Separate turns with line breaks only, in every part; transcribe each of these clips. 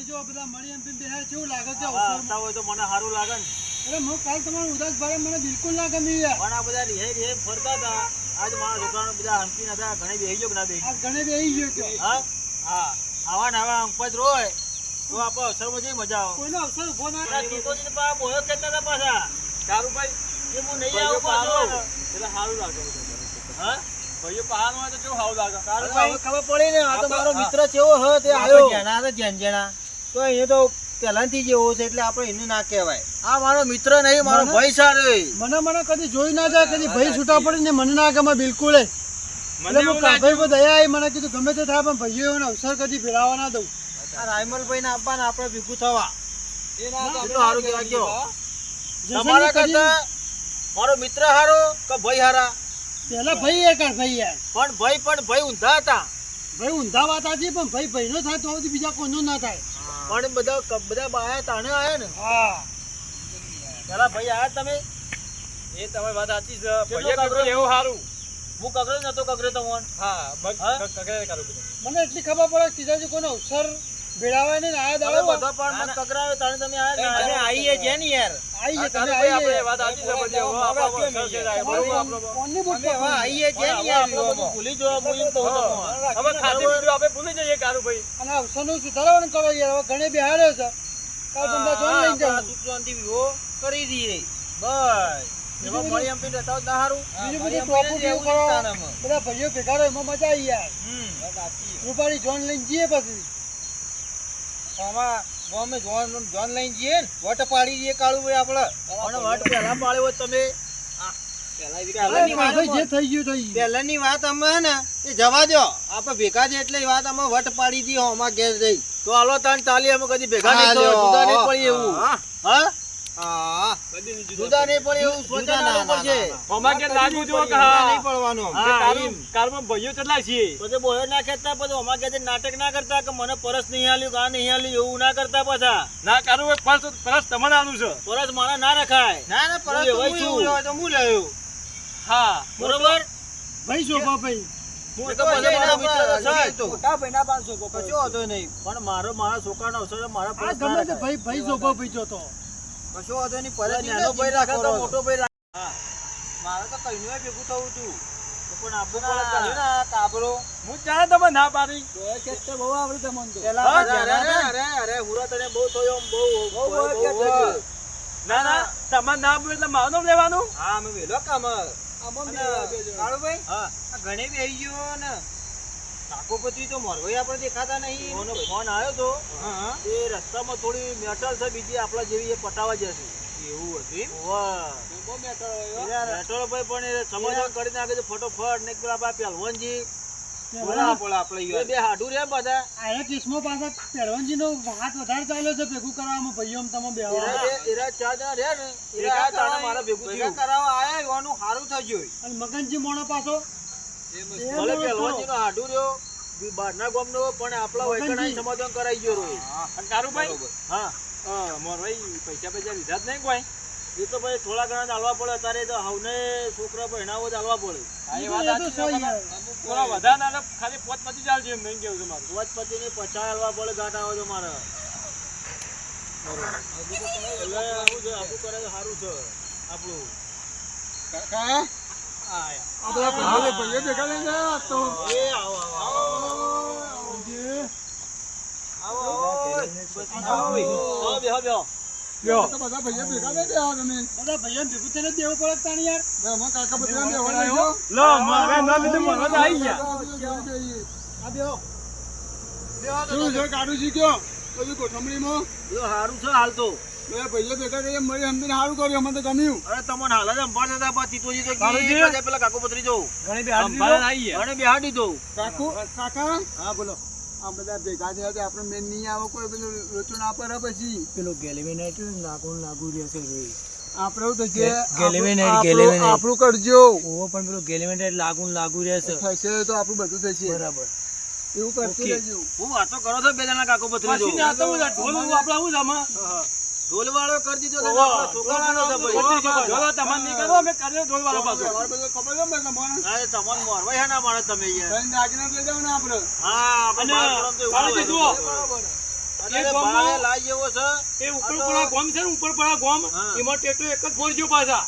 ભાઈ જો બધા મળી એમ બેહે કેવું લાગે છે
આવતા હોય તો મને સારું લાગે ને.
અરે હું કાલ તમારું ઉદાસ ભારે મને બિલકુલ ના ગમી યાર.
પણ આ બધા રિહાઈ ફરતા હતા. આજ મારા છોકરાને બધા હંપી નતા. ઘણી બેહી ગયો કે ના બેહી?
આ ઘણે બેહી ગયો કે
હા હા આવા ને આવા અંપજ રોય તો આપણે અવસરમાં જઈ મજા આવે.
કોઈનો અવસર ઉભો ના
પેલા ટીકોજીને પા બોયો કહેતા હતા પાછા. કારુભાઈ એ હું નહીં આવું પાછો. એટલે સારું લાગે. હા ભાઈઓ પહાડ હોય તો કેવું સારું લાગે. કારુભાઈ ખબર પડી ને આ તો મારો મિત્ર કેવો હ તે આવ્યો. જેના હતા જેના તો એને તો પહેલાથી જેવો છે એટલે આપણે એને ના કહેવાય. આ મારો મિત્ર નહીં મારો ભાઈ સારો.
મને કદી જોઈ ના જાય કદી ભાઈ છૂટા પડી ને મને ના ગમે બિલકુલ. મને ભાઈ પર દયા આવી મને કીધું ગમે તે થાય પણ ભાઈઓ એનો અવસર કદી ભેળાવા ના દઉં.
આ રાયમલભાઈ ને આપવાને આપણે ભેગું થવા એ ના તો સારું કહેવાય. કયો તમારા કરતા મારો મિત્ર હારો કે ભાઈ હારા?
પેલા ભાઈ એ કર ભાઈ યાર.
પણ ભાઈ ઊંધા હતા.
ભાઈ ઊંધા વાત હતી પણ ભાઈ નો થાય તો બીજા કોઈનો ના થાય.
પણ બધા બાયા તાણે આયા ને.
હા
પેલા ભાઈ આયા તમે એ તમે વાત સાચી છે. ભાઈ એવું સારું હું કગરે નતો કગરે તમને. હા કગરે કરું
મને એટલી ખબર પડે કીધાજી કોઈનો અવસર ભેળાવાય ને આયા દાડો
બધા પણ મને કગરાયો તાણે તમે આયા ને. આઈએ છે ને યાર.
આઈએ તમે આઈએ
વાત સાચી છે. બધી
કોની બુક
હવે આઈએ છે ને યાર. ભૂલી જો હું એમ કહું તો હવે ખાતી પીડ્યું આપણે ભૂલી જઈએ કારુભાઈ.
અને અવસરનું સુધારવાનું કરો યાર. હવે ઘણે બિહાડ્યો છે કાલ બંદા જોન લઈને જાવ.
શાંતિ વિવો કરી દઈએ બસ. એમાં મળી એમ પીને રહેતા ના હારું.
બીજું બધું ટોપું કેવું કરો બધા ભાઈઓ ભેગા રહો એમાં મજા આવી યાર. રૂપાળી જોન લઈને જઈએ પછી
અમે જોન લઈને જઈએ ને વટ પાડી દઈએ કાળુભાઈ આપણે. અને વટ પહેલા પાડ્યો હોત તમે.
જે થઈ ગયું થઈ ગયું.
પહેલાની વાત અમે ને એ જવા દો. આપણે ભેગા છે એટલે વાત અમે વટ પાડી દઈએ અમાર ઘેર જઈ. તો હાલો તાન તાલી અમે કદી ભેગા નહીં થયો. જુદા નહીં પડી એવું. હા જુદા નહીં પડી એવું સોચવાનું પડશે.
અમાર કે લાગુ જો કે
નહીં પડવાનું.
કારમાં ભાઈઓ કેટલા છીએ?
પછી બોયો ના ખેંચતા પછી અમાર ઘેર નાટક ના કરતા કે મને પરસ નહીં આલ્યું આ નહીં આલ્યું એવું ના કરતા પાછા.
ના કારું પરસ તમને આનું છે.
પરસ મારા ના રખાય. ના પરસ તો હું લેવું.
હા
બરોબર
ભાઈ શોભા ભાઈ
મારા છોકરાનો અવસર મારા
ગમે તે ભાઈ શોભા ભાઈ જોતો
કશો વાંધો નહીં. નાનો ભાઈ રાખે તો મોટો ભાઈ રાખે. મારે તો કઈ નું ભેગું થવું હતું પણ આપણું કાબરો
હું ચાલે તમે ના પાડી.
બહુ આવડે તમને તો
અરે હુરા તને બહુ થયો બહુ
ના તમારે ના બોલે એટલે મારું નામ લેવાનું.
હા અમે વેલો કામ કાળુભાઈ હા ઘણી બેહી ગયો ને કાકોપતિ તો મોરભાઈ આપણે દેખાતા નહીં. ફોન આવ્યો તો એ રસ્તામાં થોડી મેટલ છે બીજી આપણા જેવી એ પટાવા જશે એવું હતું. મેટલ ભાઈ પણ એ સમાધાન કરી નાખે છે ફટોફટ ને પેલા પહેલવાનજી બે હાડું રે બધા
આયા કેસમાં પાછા પહેલવાનજી નો વાત વધારે ચાલે છે ભેગું કરવામાં ભાઈઓ તમે બેહવા
એરા ચાર જણા રે ને એરા તાણે મારા ભેગું થયું કરાવવા આયા એવાનું સારું થઈ ગયું.
અને મગનજી મોણો પાછો
ભલે પહેલવાનજી નો હાડું રહ્યો બહારના ગામનો પણ આપણા વૈકણા સમાધાન કરાઈ ગયો રોય.
કારુભાઈ
હા
મોરભાઈ પૈસા લીધા જ નહીં કોઈ?
એ તો ભાઈ થોડા ઘણા ચાલવા પડે અત્યારે તો હવને છોકરા ભણાવો ચાલવા પડે.
થોડા વધારે ના ખાલી પોત પછી ચાલશે એમ નહીં કેવું છે મારું.
પોત પછી ને પચાસ હાલવા પડે ગાંઠ આવે તો મારે આવું છે આપણું કરે સારું છે આપણું.
ગોઠમણીમાં
સારું છે હાલ તો
ભાઈઓ ભેગા કરી મળી સમજીને સારું કર્યું અમને તો ગમ્યું.
અરે તમને હાલ જ અંબાડ થતા બાદ તીતોજી તો પેલા કાકો પત્રી જવું ઘણી બેહાડી દઉં.
કાકા હા બોલો. આ બધા ભેગા થયા તો આપણે મેન નહીં આવે કોઈ પેલું લોચો ના પડે પછી પેલો ગેલેમિનેટ લાગુ રહેશે આપણે તો જે આપણું કરજો પણ પેલું ગેલેમિનેટ લાગુ રહેશે થશે તો આપણું બધું થશે બરાબર એવું કરતું રહેજો.
હું વાતો કરો છો બે જણા કાકો પત્રી જવું. ઢોલ વાળો કરી દીધો છોકરાનો
તમારે નહીં કરો અમે કર્યો ઢોલ વાળો પાછો.
ખબર છે તમને
તમને મોરવાઈ હા ના મારે તમે
દાગીના લઈ જાવ ને આપણે
હા અત્યારે
ગામમાં-
ભાડે લાઈ જેવો છે
એ ઉપરપરા ગામ છે ને ઉપરપરા ગામ
હા.
એમાં ટેટો એક જ ફોડજો પાછા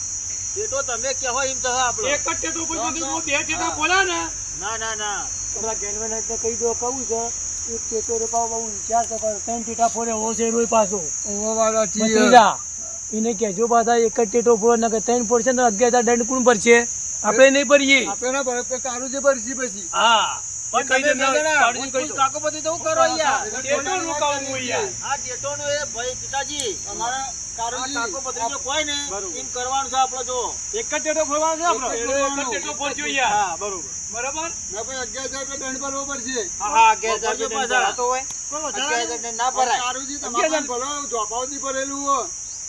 એ તો તમે કહેવો એમ તો હા આપણે
એક જ ટેટો ઉપર જો બે ટેટા બોલ્યા ને
ના ના ના
આપણા ગેલવેનાઇટને કહી દો કહું છે એક ટેટો રે પાવ બહુ વિચાર તો પર ત્રણ ટેટા ફોડે ઓ છે રોય પાછો
ઓવો વાળા છીએ
ભત્રીજા એને કહેજો પાછા એક જ ટેટો ફોડો ને કે ત્રણ પડશે ને 11,000 દંડ કોણ ભરશે આપણે નહીં ભરીએ
આપણે ના ભરે કારું જે ભરસી પછી
હા
પણ તમે બે જણા ભૂલ કાકો બધી તો હું કરો યાર
ટેટો રોકાવું યાર
આ ટેટોનો એ ભાઈ પિતાજી
અમારા
આ
કારુજી
કાકો બધી કોઈ ને
બરોબર.
એમ કરવાનું છે આપણે જો
એક જ ટેટો ફોડવાનો છે આપણો
એક જ
એક જ
ફોડવાનો.
ટેટો ફોડજો યાર
હા બરોબર
બરાબર
ના ભાઈ 11,000 દંડ ભરવો પડશે
હા 11,000 ભરજો પાછા. તો હોય 11,000 ના ભરાય
કારુજી તમારે ભલો જોપાવતી ભરેલું હો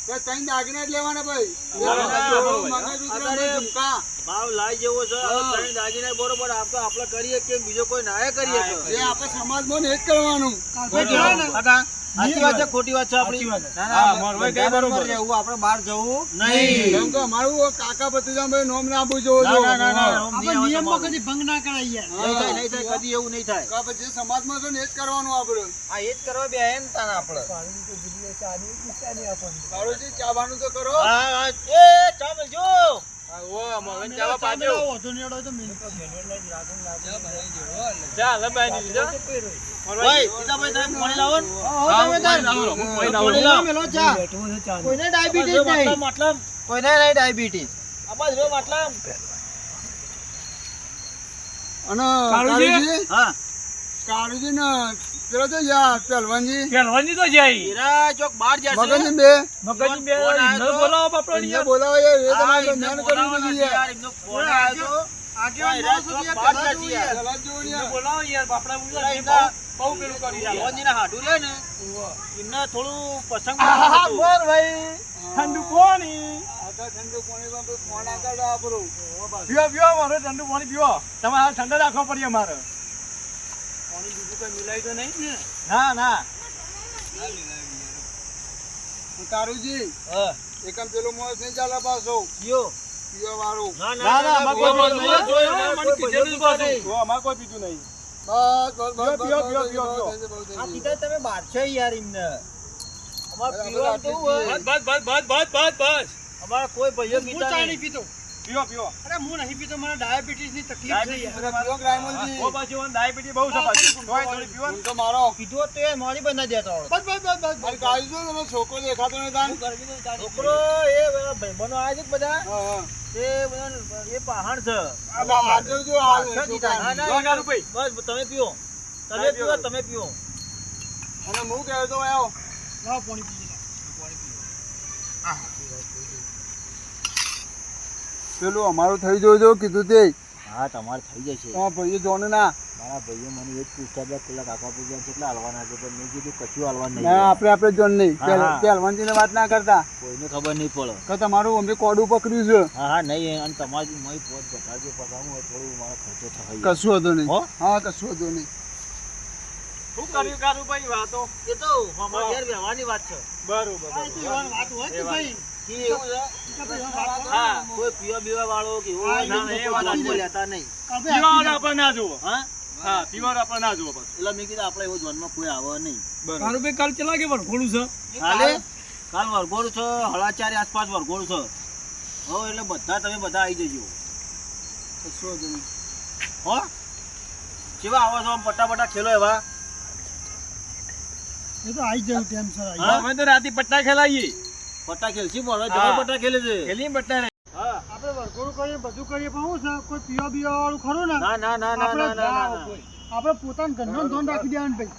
કે ત્રણ દાગીના જ લેવાના ભાઈ
ના, ના,
જોડું,
બરોબર.
મંગળસૂત્ર,
અત્યારે
ઝુમકા.
ભાવ લાઈ જેવો છે હવે ત્રણ દાગીને બરોબર આપણે કરીએ કે બીજો કોઈ ના કરીએ તો.
જે આપણે સમાજમાં ને એ જ કરવાનું
કાકા, સાચી વાત છે ખોટી વાત છે આપણી ના
હા,
ના
મારું
બધાને
બરોબર.
બરોબર રહેવું આપણે બહાર જવું નહીં
કેમ કે અમારું કાકા ભત્રીજા ભાઈ નોમ ના આપવું જોવો
ના
છો.
ના ના ના
આપણે નિયમમાં કદી ભંગ ના કરાય યાર
નહીં થાય નહીં થાય કદી એવું નહીં થાય
કા પછી જે સમાજમાં છે ને એ જ કરવાનું આપણે
આ એ જ કરવા બે ને તાના આપણે
કારુજી ચાવાનું તો કરો
હા હા એ ચા મળજો
ચાલ લંબાઈ ની લીધો
ભાઈ સીતાભાઈ તમે પાણી લાવો ને
તમે તાર લાવો હું પાણી લાવો
કોઈને
ડાયાબિટીસ નહીં મતલબ કોઈને નહીં ડાયાબિટીસ આમાં જો મતલબ
અને
કારુજી?
કારુજી
હા
કારુજી ને પેલો તો યાર પહેલવાનજી
પહેલવાની તો જાય
હીરા ચોક બહાર જશે
મગનજી બે
મગજની બે
ફોન આવ્યો
ન
તો?
બોલાવો બાપડો
એમને
યાર
બોલાવો યાર એ
હા,
તમારે
એમને
મહેનત
બોલાવો
કરવી
નથી
પડશે
યાર, એમનો ફોન આવ્યો તો. હા, હીરા ચોક બહાર જશે યાર.
પહેલા જ જોવું યાર.
બોલાવો યાર બાપડા
હીરા
બહુ
એમના-
બહુ પેલું કર્યું યાર.
ભગવાનજીના હાડું રહે ને એમને થોડું પસંદ
આહા, બોર ભાઈ ઠંડુ પાણી
આખા ઠંડુ પાણીમાં પછી ફોન આગળ આપણું.
પીવો પીવો મારે ઠંડુ પાણી પીવો તમારે ઠંડા રાખવા પડે મારે પાણી બીજું કઈ મિલાય તો નહીં ને
ના ના
કારુજી
હા
એકમ પેલું મોસ નહીં ચાલે પાછો
કયો?
પીવા વાળું
ના
ના, ના, અમારે કોઈ
કોઈ
જોયું નહીં,
જોયું
જોયું
ના,
નહીં,
કોઈ
કીધેલું
ભજન
જ
નહીં.
જો અમારે કોઈ પીતું નહીં
બસ
પીવો, પીવો, પીવો, પીવો.
આ સીધા તમે બહાર છે યાર એમને અમારે
અરે,
પીવાનું તો
આપણે
હોય.
બસ બસ બસ બસ બસ બસ
અમારા કોઈ ભાઈઓ પીતા નહીં.
પીવો પીવો
અરે હું નહીં પીતો મને ડાયાબિટીસ ની તકલીફ છે યાર
પીવો ગ્રામલજી.
ઓ પાછું ડાયાબિટીસ બહુ સપાટી થોડી થોડી પીવો ને.
ઊંઘ તો મારો
પીધું હોત તો એ મારી બંધ ના દેતા હોત.
મારી કાળજી જો તમે છોકરો દેખાતો નહીં તાન.
છોકરો એ બધા ભાઈબંધો આવ્યા છે કે બધા
હા, હા.
એ બધા એ પહાણ છે
આ હાજર જો હાલ
પાછળ દીધા.
છોકરા.
ના,
જો
ના,
નાનું ભાઈ.
બસ તમે પીઓ તમે પીઓ તમે પીઓ
અને હું કહેતો તો આવો
લાવ પાણી પી
પેલું અમારું થઈ જોજો કીધું તે
હા તમારે થઈ જશે
તમારા ભાઈએ જોને ના
મારા ભાઈઓ મને એ જ પૂછતા હતા પેલા કાકા પૂછ્યા કેટલા હાલવાના છે પણ મેં કીધું કશું હાલવાનું
ના
નહીં
આપણે જોન નહીં
હા, હા.
પહેલવાનજી ને વાત ના કરતા
કોઈને ખબર નહીં પડે
કે તમારું અમે કોડું પકડ્યું છે
હા હા નહીં અને તમારી મય પોત બતાવજો પગાવું હોય થોડું મારો ખર્ચો થાય
કશું હતું નહીં
હો?
હા કશું હતું નહીં
શું કર્યું કારું ભાઈ વાતો
એ તો અમારા ઘેર વ્યવહારની વાત છે
બરોબર
વાત હોય કે ભાઈ
કે એવું છે
હા
કોઈ પીવા બીવા વાળો કે એવું હોય
ના,
ને
એ
તો
વાત
કોઈ
સાચી.
લેતા નહીં
પીવાનું આપણે ના જુઓ
હા
હા પીવાનું આપણે ના જુઓ બસ
એટલે મેં કીધું આપણે એવું જોનમાં કોઈ આવે નહીં
બરોબર
ભાઈ કાલ ચલા કે વરઘોડું છે
કાલે કાલ વરઘોડું છે 4:30 આસપાસ વરઘોડું છે હો એટલે બધા તમે બધા આવી જજો
કશું હતું નહીં
હો કેવા આવો છો આમ પટ્ટા ખેલો એવા
એ તો આવી જવું ટાઈમ સર
હા?
અમે તો રાતે પટ્ટા ખેલાઈએ
પટ્ટા ખેલશી મોડો
હા.
જબર પટ્ટા ખેલે છે
ખેલી પટ્ટા ને
હા
આપણે વરઘોડું કરીએ બધું કરીએ પણ શું છે કોઈ પીવા બીવા વાળું ખરું ને
ના ના ના ના
આપણે
ના ના
ના
ના.
કોઈ. આપણે પોતાનું ઘરનું ધોન રાખી દેવાનું ભાઈ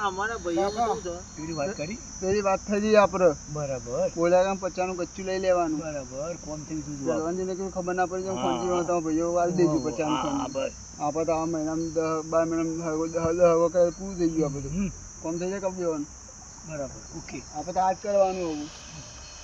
અમારા ભાઈઓ
કાકા.
શું છે
પેલી વાત કરી
પેલી વાત થઈ ગઈ આપણે
બરાબર
બોલ્યા ગામ 50 નું કચ્ચું લઈ લેવાનું
બરાબર કોમ થઈ ગયું
પહેલવાનજીને કીધું ખબર ના પડી જાય
હા,
ફોનથી
હા.
તમારા ભાઈઓ વાળી દેજો 50 નું ફોન આપણે તો આ મહિનામાં 12 મહિનામાં હવે કરે પૂરું થઈ ગયું આ બધું કોમ થઈ જાય કબ દેવાનું
બરાબર ઓકે
આપણે તો આજ કરવાનું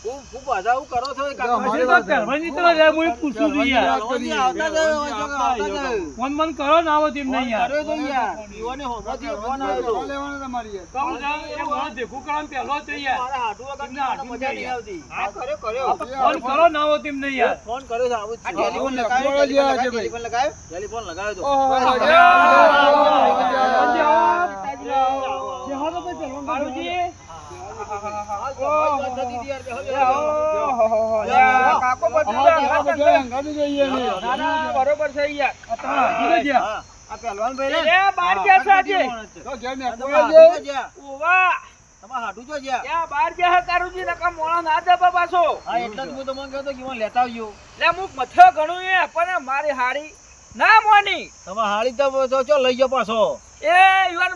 હવે
ખૂબ બધા આવું કરો છો એ કાકા.
અમારી
હજી તો
વાત છે.
પહેરવાની તો યાર હું પૂછું છું યાર
પહેલવાનજી આવતા જાય, આવતા જાય.
ફોન મન કરો ના આવો તેમ નહીં યાર
કર્યો તો યાર. યુવાને હોમમાંથી ફોન આવ્યો
દવા
તો.
લેવાનું તમારી યાર.
કહું છું, એ મારો ભેગું કરવાનું પહેલો જ છે યાર
મારા હાડું વગર
એમને હાડું
મજા નહીં આવતી. હા, કર્યો.
ફોન કરો ના આવો તેમ નહીં યાર
ફોન કર્યો છે, આવું જ છે.
ટેલિફોન
ટેલિફોન
લગાવ્યો
લગાવ્યો,
છે ભાઈ.
ટેલિફોન લગાવ્યો? ટેલિફોન લગાવ્યો તો.
ઓહો,
કારુજી,
કાકો બધું
હંગામી જોઈએ ને.
ના, ના, બરોબર છે યાર.
આ પહેલવાન ભાઈ
એ બહાર ગયા છે આજે.
તો ઘેર ને
ઓવા.
તમારે હાટું જો જ્યાં
ત્યાં બહાર ગયા છે કારુજી, નકા મોણા ના જપા પાછો.
હા એટલે જ હું તમને કહેતો કે મને લેતા આવજો
લે હું મથ્યો ઘણું એ પણ મારી હારી ના મોની.
તમે હાળી તો ચો લઈ જાઓ પાછો
એ યુવાન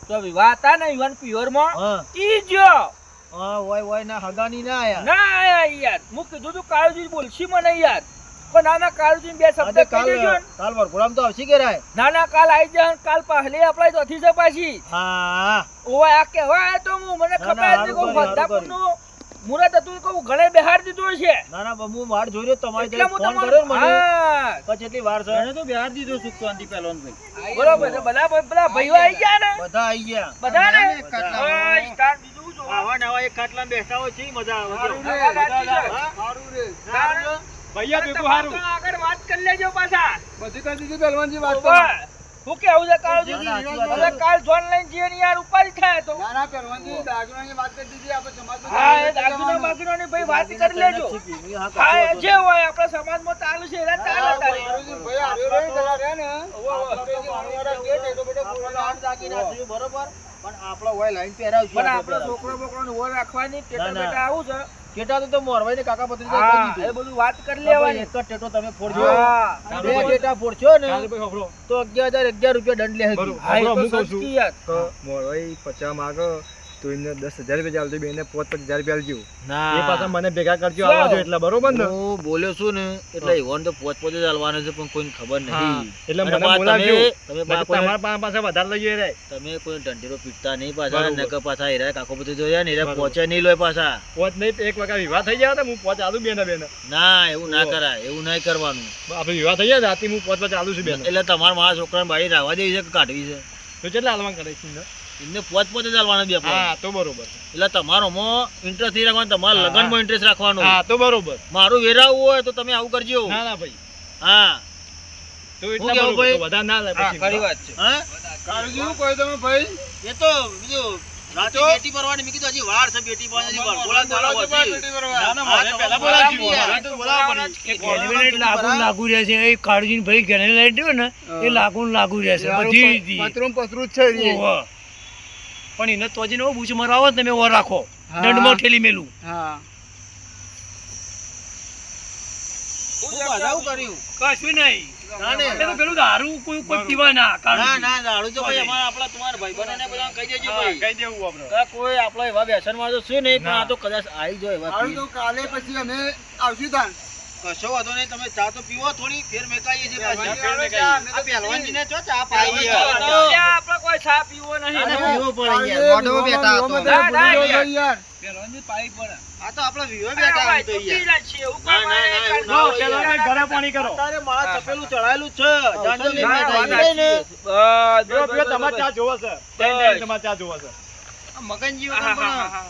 તો વિવાહ હતા ને યુવાન પિયર માં
હા
ઈ જો
હા ઓય ના હગાની ના આયા
ના આયા યાર. હું કીધું તું કાળુજી બોલશી મને યાર, પણ નાના કાળુજી બે શબ્દ
આજે
કહી દેજો ને.
કાલ વરઘોડામાં તો આવશે કે રાય
નાના કાલ આવી જાય ને કાલ પહેલી આપણે તો થી પાછી.
હા
ઓવા આ કહેવાય તો હું મને
ના,
ખબર
ના,
હતી કે
હારું કર્યું,
બધાપુરનું મુરત હતું કહું ઘરે બેહાર દીધું છે.
ના હું વાડ જોઈ રહ્યો તમારી
એટલે
તરફ
હું
ફોન
તમારું-
કર્યો ને મને
હા,
પછી એટલી વાર છે એને તો બિહાર દીધો સુખ શાંતિ પહેલવાન ભાઈ
બરોબર છે. બધા ભાઈઓ આવી ગયા ને
બધા આવી ગયા
બધા ને
એક ખાટલા.
ઓય, સ્ટાર્ટ બીજું જો.
આવા નવા એક ખાટલામાં બેસતા હોય છે મજા આવે
સારું
છે.
રે, સારું રે.
ભૈયા ભેગું
તમારે
હારું
તો આગળ વાત કરી લેજો પાછા.
બધી કરી દીધી પહેલવાનજી વાત તો.
ઓવા. હું કેવું છે કાળુજી?
ના, ના, સાચી વાત
હવે
છે.
કાલ જોન લઈને જઈએ ને યાર ઉપાડી થાય તો.
ના ના પહેલવાનજી દાગીનાની વાત કરી દીધી આપણે સમાજમાં
હા, એ
ચાલે
દાગીના
જવાનું.
બાગીનાની ભાઈ વાત કરી લેજો.
હા,
હા, એ જે હોય આપણા સમાજમાં ચાલુ છે એના ચાલે તારી.
કાળુજી ભાઈ હાર્યો રે, જરા રે ને.
આપણે તો મારવાના ગેટ એટલો બધો પૂરો હાથ દાગીના થયું, બરોબર પણ આપણો હોય લાઈન પહેરાવશું
પણ
આપણે
આપણે છોકરો બોકરાને ઓર રાખવાની ટેટા
ના, ના.
બેટા આવું છે.
કેટા તો મોરવાઈ ને કાકા પત્રી
હા,
કહી
એ
દીધું
બધું વાત કરી
લેવાની
લેવાની.
એક જ ટેટો તમે ફોડજો
હા.
બે ટેટા ફોડશો ને તો 11,011 રૂપિયા દંડ લે
હા, એ તો સસ્તી યાર.
મોરવાઈ 50 માંગે તો એમને 10,000 રૂપિયા ચાલજો બેને 5,000 રૂપિયા આલજો
ના
એ પાછા મને ભેગા કરજો આવવા જો એટલા બરોબર ને
હું બોલ્યો છું ને એટલે ઈવન તો પોત પોતે જ હાલવાનો છે પણ કોઈને ખબર નથી
એટલે
અને
મને
બા
બોલાવજો
તમે
બાકી તમારા પાસે વધારે લઈ જાય
તમે કોઈ ઢંઢેરો પીટતા નહીં પાછા
બરોબર.
નકર પાછા હીરા કાકો બધું જોયા ને હીરા પહોંચે નહીં લોય પાછા
પોચ નહીં તો એક વખત વિવાહ થઈ જાય ને હું પોચ આલુ બેને
ના એવું ના કરાય એવું નહીં કરવાનું
આપણે વિવાહ થઈ જાય રાતે હું પોચ આલુ છું બેને
એટલે તમારા મારા છોકરાને બાળી રાખવા દેવી છે કે કાઢવી છે
તો કેટલા હાલવા કરે છે ને?
એમને પોત પોતે જ હાલવાના બે પણ.
હા તો બરોબર
એટલે તમારોમાં ઇન્ટરેસ્ટ નહીં રાખવાનો તમારા
હા,
લગ્નમાં ઇન્ટરેસ્ટ રાખવાનો
હા તો બરોબર
મારું વેરાવું હોય તો તમે આવું કરજો
ના ના ભાઈ
હા
તો
હું
એટલા
કેવું
બરોબર
ભાઈ?
તો વધારે ના લે
હા,
પછી
ખરી વાત છે.
હા
કાળુજી શું કહ્યું તમે ભાઈ?
એ તો બીજું રાતે બેટી પરવાની મેં કીધું હજી વાર છે બેટી પરવાની હજી વરઘોડા
બોલાવજો
બોલાવો
ભાઈ,
હજી.
બેટી ભરવા.
ના, ના, મારે પહેલા બોલાવજો.
મારે તો બોલાવવા પડે.
લાગુ રહેશે એ કાળજીને ભાઈ ઘરે લઈ ગયો ને એ લાગુ રહેશે બધી રીતે.
પતરું પતરું જ છે રે.
ઓહો. પણ એને તો જ નો બૂચ મરાવો ને તમે ઓર રાખો
હા.
દંડમાં ઠેલી મેલું
હા
શું બધાવું કર્યું?
કશું નહીં
ના, ને.
એ તો પેલું દારૂ કોઈ પીવા ના
ના
કાળજી.
ના દારૂ તો ભાઈ અમારા આપણા તમારા ભાઈબંધોને બધાને કહી દેજો
હા,
ભાઈ
કહી દેવું આપણે
કે કોઈ આપણા એવા વ્યસનમાં તો છે નહીં પણ
ના.
આ તો કદાચ આવી જાય એવા
સારું
પી.
તો કાલે પછી અમે આવશું તાન.
કશો વાંધો નહીં તમે ચા તો પીવો થોડી ફેર મેકાઈએ છે પાછી.
પહેલવાનજી આવે ચા, અમે તો
આ પહેલવાનજીને જો ચા પાઈએ.
ત્યાં આપણે કોઈ ચા પીવો નહીં.
આને પીવો પડે
કાલે
યાર. મોઢો બેઠા હતો.
વિવાહમાં તમે
ના,
ભૂલી
ના,
જાઓ છો યાર.
આ તો આપણા વિવો
અરે
બેઠા
ભાઈ,
આમ તો
તૂટી
યાર.
જાય છે. એવું
ના, ના,
કરવાનું
ના, એવું
નહીં.
ના હોય
પેલા
યાર.
ઘરે પાણી કરો
અત્યારે મારા તપેલું ચડાયેલું જ છે જાણજો નહીં
ના,
બેઠા
વાત
ઈ.
સાચી. બસ,
પીવો,
બસ,
પીવો,
બસ,
તમારે
બસ.
ચા જોવો છે ત્રણ ટાઈમ તમારે ચા જોવો છે
આ મગનજી
હા,
વગર
હા,
પણ
હા, હા.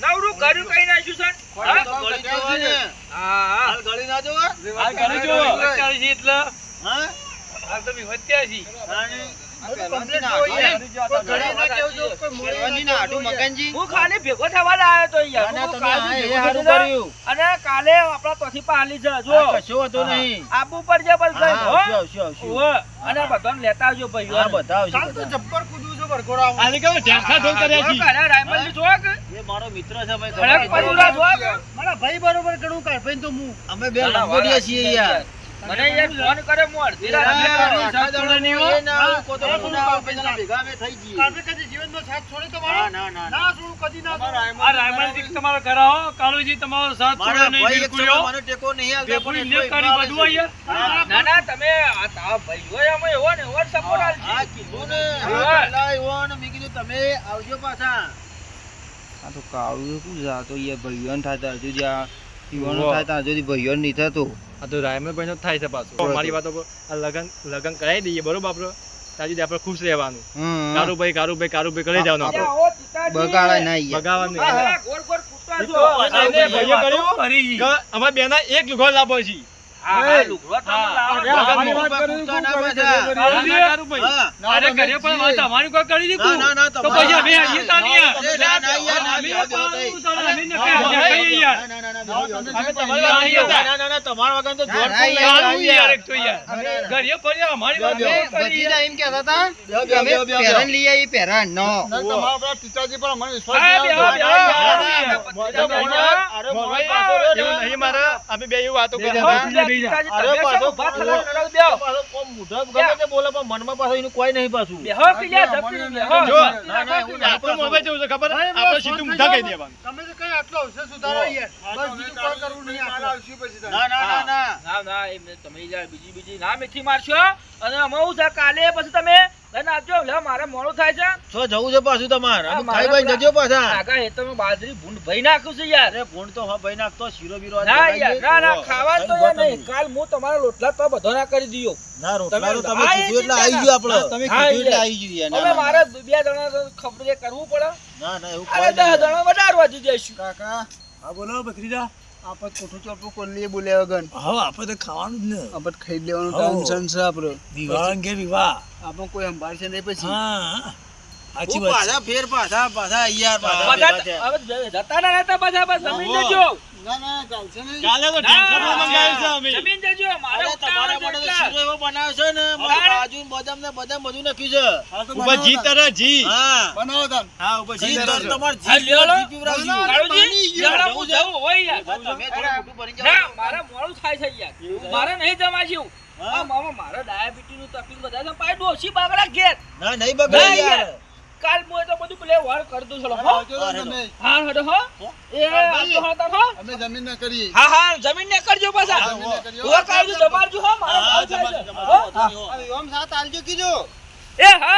નવરું કર્યું કઈ નાખ્યું સર?
હાલ તો ગળી જોવો ને.
હા, હા.
હાલ ગળી ના જોવો?
આ ઘરે જોવો.
હા?
હાલ તો બી વધ્યા છીએ.
અને આ પહેલવાનજીના હાથું યાર. કોઈ ગળી ના કહેવું જો, કોઈ પહેલવાનજીના હાથું મગનજી.
હું ખાલી ભેગો થવા જ આવ્યો તો યાર.
ના, ના,
હું
તમે
કાલથી
આ એ
ભેગો
હારું
થઈને
કર્યું.
અને કાલે આપણા તોથી પાલી છે જો
આ કશો વાંધો નહીં.
આબુ પર જે બસ
હા,
હો
આવશું, આવશું, આવશું.
ઓહો. અને બધાને લેતા આવજો ભાઈ
હા, બધા આવશે,
કાલ તો
બધા.
જબ્બર કૂદવું છે વરઘોડામાં.
આજે કેવું ઢેંખા ઢોલ કર્યા છે
રાયમલજી જોવા કે
એ મારો મિત્ર છે ભાઈ.
ખડક પરુરા જોવા કે
મારા ભાઈ બરોબર ઘણું કાઢભાઈ તો હું અમે બે
ના, ના,
લંગોટિયા છીએ યાર.
મને યાર ફોન કરે હું અડધી રાત
યાર,
મેં
આખા
કર્યું.
દાડો એ ના આવું, કોઈ તો હું ના આવું, પછી ભેગા અમે થઈ જઈએ. ના, ના, ના, ના.
આ રાયમલજી તમારો ઘર આવો કાળુજી તમારો સાથ
મારા
છોડે નહીં
ભાઈ એક
બિલકુલ
સમય
હો.
મને ટેકો નહીં આલતા,
ભેગું
પણ
ઇન્ડિયા
એટલો
કરી
ઈમાન
બધું
છે.
અહીંયા.
ના ના તમે આ ભાઈઓ એમાં એવો ને એવો જ સપોર્ટ
હા,
આલજી.
હા, કીધું ને.
હા.
હા, પેલા એવો ને મેં કીધું તમે આવજો પાછા.
આ તો કાળું શું છે? આ તો યાર ભાઈઓને થાય ત્યાં સુધી આ યુવાનો
વાહ.
થાય ત્યાં સુધી ભાઈઓને નહીં થતું.
આ તો રાયમલભાઈ નો થાય છે પાછું મારી વાતો પર આ લગન કરાવી દઈએ બરોબર આપણે ત્યાં સુધી આપણે ખુશ રહેવાનું
હમ.
કારુભાઈ કરી જવાનું આપણે
ત્યાં આવો પિતાજી.
બગાડાય ના યાર.
બગાવાનું
આ ગોળ ગોળ કૂટતા
ઈ
છો.
તો પાછા એને
ભાઈ,
ભાઈએ કર્યું
કરી.
કે અમારા બેના એક લુગડો લાવો છે
હા લુગડો તમે લાવો
અરે, અમારી વાત કરી કોણ કરે છે?
અરે ઘરે પણ વાત અમારી કોઈ કરી દીધું તો પછી અમે આવીએ તા નહીં યાર. અમે પાડું તો અમે ન કહીએ યાર. અમે તમારી વાત નહીં હતા.
તમારા વગર તો જોર
કાળું યાર એક તો યાર. ઘરે પડ્યા અમારી વાત નહીં કરી યાર.
ના, તમારા પેલા પિતાજી પર અમને વિશ્વાસ
હા,
નહીં
બે,
આવતો.
એવું નહીં મારે અમે બે એવું વાતો કરી
કોઈ નહીં પાછું
જો આપણો મોબાઈલ જેવું છે ખબર આપણે સીધું મુદ્દા કહી દેવાનું.
તમે તો કઈ આટલો અવસર સુધારો યાર. બસ બીજું કોઈ કરવું નહીં આપણે. આવશું પછી તારે.
ના એમને તમે યાર બીજી ના મેથી મારશો અને અમે હું છે કાલે પછી તમે લઈને આવજો લે મારે મોડું થાય છે
છો જવું છે પાછું તમારે
હા,
અમે
મારે
ખાઈ ભાઈ જજો પાછા
આગા હેતરમાં બાજરી ભૂંડ ભઈ નાખ્યું છે યાર
અરે ભૂંડ તો હા ભાઈ નાખતો શીરો બીરો આજ
ના
બનાવીએ.
યાર ના
ઓહો,
ખાવાનું તો યાર નહીં કાલ હું તમારા લોટલા તો બધો ના કરી દીયો
ના રોટલા તો તમે
હા, એ
કીધું એટલે
ચિંતા
આવી
ના.
ગયું આપણે તમે
હા,
કીધું એટલે
યાર.
આવી ગયું યાર.
હવે
ના, ના,
મારે બે જણા તો ખબર છે કરવું પડે
ના ના એવું
અરે
કોઈ
10 જણા વધારવા જ જઈશું
કાકા
હા બોલો બકરીદા
આપણે કોઠું ચોપડું કોલીએ બોલ્યા વગર
હા આપણે તો ખાવાનું જ ને
આપણે ખાઈ લેવાનું
હઉ.
ટેન્શન છે આપણે
વિવાહ અંગે વિવાહ
આપણે કોઈ સંભાળશે નહીં પછી
હા સાચી
હું
વાત છે.
પાછા ફેર પાછા યાર પાછા
બધા
ભેગા છે.
હવે જતા ના રહેતા પાછા બસ જમીન જજો
ના ચાલશે નહીં.
કાલે તો ટેન્શન મંગાવ્યું છે અમે.
જમીન જજો મારે
અરે તમારા
ઉતાવળ
માટે તો
છે
શીરો એવો બનાવ્યો છે ને મને
હા.
કાજુ ને બદામ ને બદામ બધું નાખ્યું છે
હા, તો
ઉભા જી
બનાવો
તરે જી.
હા
બનાવો તાન.
હા ઉભા જી
જી
તરે
તો તમારે
હા,
જી
લ્યો લો.
જી પીવડાવજો.
કાળુજી, જરા હું જાઉં હોય યાર.
તમે થોડું મોટું ભરી
ના
જાઓ.
મારે મોડું થાય છે યાર મારે નહીં જમા જેવું
હા?
મારે ડાયાબિટીસ નું તકલીફ બધા છે પાય ડોસી બાગડા ઘેર
ના નહીં બગડે
ના
યાર
યાર. કાલ મોય તો બધું પ્લે વાર કરી દઉં ચલો હો
આવજો તાન તમે.
હા હડો હો એ આવજો હો તાર હો
અમે જમીન ના કરી
હા જમીન ને કરજો પાછા
જમીન ના કરી.
હું કાઢું જમારજો હો મારા
હા,
ભાવ થાય છે.
જમાડજો,
હો?
જમાડજો.
ઓમ સાથ આલજો કીધું
એ હા